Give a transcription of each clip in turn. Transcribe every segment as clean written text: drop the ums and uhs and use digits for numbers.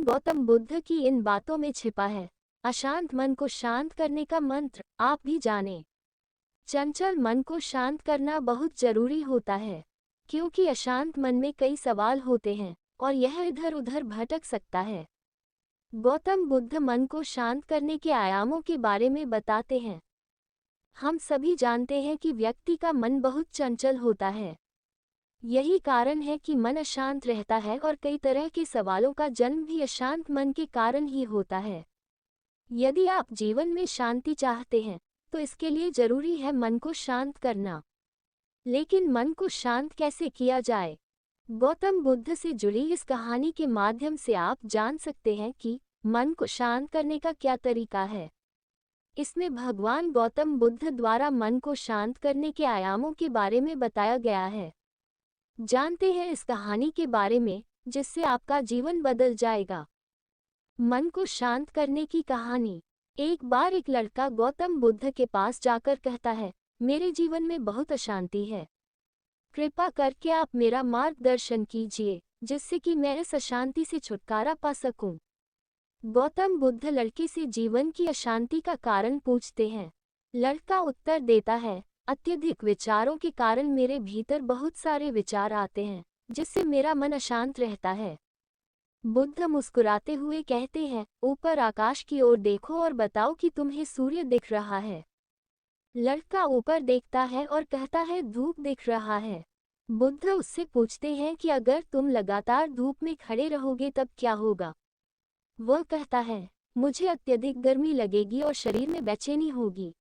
भगवान गौतम बुद्ध की इन बातों में छिपा है अशांत मन को शांत करने का मंत्र। आप भी जानें। चंचल मन को शांत करना बहुत जरूरी होता है, क्योंकि अशांत मन में कई सवाल होते हैं और यह इधर उधर भटक सकता है। गौतम बुद्ध मन को शांत करने के आयामों के बारे में बताते हैं। हम सभी जानते हैं कि व्यक्ति का मन बहुत चंचल होता है। यही कारण है कि मन अशांत रहता है और कई तरह के सवालों का जन्म भी अशांत मन के कारण ही होता है। यदि आप जीवन में शांति चाहते हैं तो इसके लिए जरूरी है मन को शांत करना। लेकिन मन को शांत कैसे किया जाए? गौतम बुद्ध से जुड़ी इस कहानी के माध्यम से आप जान सकते हैं कि मन को शांत करने का क्या तरीका है। इसमें भगवान गौतम बुद्ध द्वारा मन को शांत करने के आयामों के बारे में बताया गया है। जानते हैं इस कहानी के बारे में, जिससे आपका जीवन बदल जाएगा। मन को शांत करने की कहानी। एक बार एक लड़का गौतम बुद्ध के पास जाकर कहता है, मेरे जीवन में बहुत अशांति है, कृपा करके आप मेरा मार्गदर्शन कीजिए जिससे कि मैं इस अशांति से छुटकारा पा सकूं। गौतम बुद्ध लड़के से जीवन की अशांति का कारण पूछते हैं। लड़का उत्तर देता है, अत्यधिक विचारों के कारण मेरे भीतर बहुत सारे विचार आते हैं जिससे मेरा मन अशांत रहता है। बुद्ध मुस्कुराते हुए कहते हैं, ऊपर आकाश की ओर देखो और बताओ कि तुम्हें सूर्य दिख रहा है। लड़का ऊपर देखता है और कहता है, धूप दिख रहा है। बुद्ध उससे पूछते हैं कि अगर तुम लगातार धूप में खड़े रहोगे तब क्या होगा? वह कहता है, मुझे अत्यधिक गर्मी लगेगी और शरीर में बेचैनी होगी।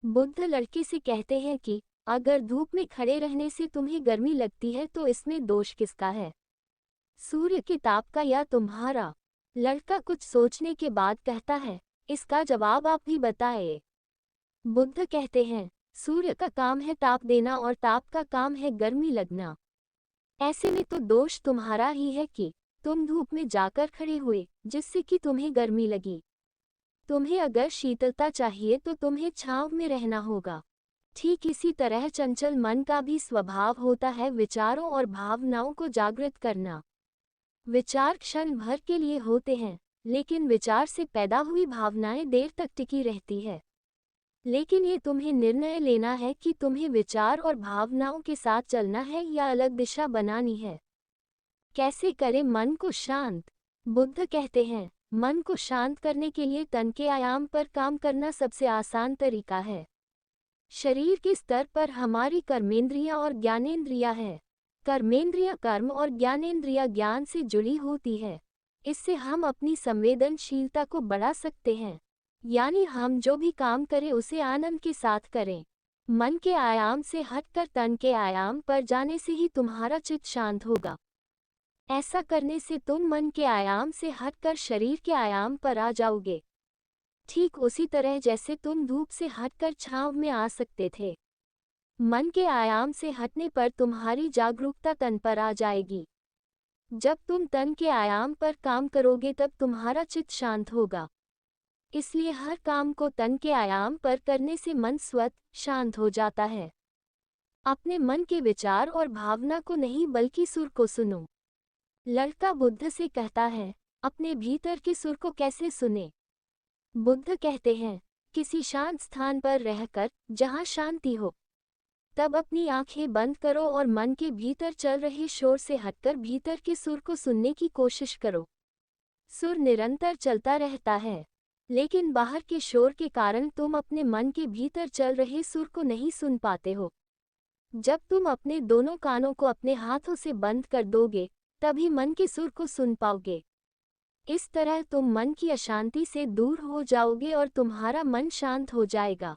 बुद्ध लड़के से कहते हैं कि अगर धूप में खड़े रहने से तुम्हें गर्मी लगती है तो इसमें दोष किसका है, सूर्य के ताप का या तुम्हारा? लड़का कुछ सोचने के बाद कहता है, इसका जवाब आप भी बताएं। बुद्ध कहते हैं, सूर्य का काम है ताप देना और ताप का काम है गर्मी लगना। ऐसे में तो दोष तुम्हारा ही है कि तुम धूप में जाकर खड़े हुए जिससे कि तुम्हें गर्मी लगी। तुम्हें अगर शीतलता चाहिए तो तुम्हें छांव में रहना होगा। ठीक इसी तरह चंचल मन का भी स्वभाव होता है विचारों और भावनाओं को जागृत करना। विचार क्षण भर के लिए होते हैं, लेकिन विचार से पैदा हुई भावनाएं देर तक टिकी रहती है। लेकिन ये तुम्हें निर्णय लेना है कि तुम्हें विचार और भावनाओं के साथ चलना है या अलग दिशा बनानी है। कैसे करें मन को शांत? बुद्ध कहते हैं, मन को शांत करने के लिए तन के आयाम पर काम करना सबसे आसान तरीका है। शरीर के स्तर पर हमारी कर्मेंद्रियां और ज्ञानेंद्रियां है। कर्मेंद्रियां कर्म और ज्ञानेंद्रियां ज्ञान से जुड़ी होती है। इससे हम अपनी संवेदनशीलता को बढ़ा सकते हैं, यानी हम जो भी काम करें उसे आनंद के साथ करें। मन के आयाम से हटकर तन के आयाम पर जाने से ही तुम्हारा चित्त शांत होगा। ऐसा करने से तुम मन के आयाम से हटकर शरीर के आयाम पर आ जाओगे, ठीक उसी तरह जैसे तुम धूप से हटकर छांव में आ सकते थे। मन के आयाम से हटने पर तुम्हारी जागरूकता तन पर आ जाएगी। जब तुम तन के आयाम पर काम करोगे तब तुम्हारा चित्त शांत होगा। इसलिए हर काम को तन के आयाम पर करने से मन स्वतः शांत हो जाता है। अपने मन के विचार और भावना को नहीं बल्कि सुर को सुनो। लड़का बुद्ध से कहता है, अपने भीतर के सुर को कैसे सुने? बुद्ध कहते हैं, किसी शांत स्थान पर रहकर जहां शांति हो, तब अपनी आंखें बंद करो और मन के भीतर चल रहे शोर से हटकर भीतर के सुर को सुनने की कोशिश करो। सुर निरंतर चलता रहता है, लेकिन बाहर के शोर के कारण तुम अपने मन के भीतर चल रहे सुर को नहीं सुन पाते हो। जब तुम अपने दोनों कानों को अपने हाथों से बंद कर दोगे तभी मन के सुर को सुन पाओगे। इस तरह तुम मन की अशांति से दूर हो जाओगे और तुम्हारा मन शांत हो जाएगा।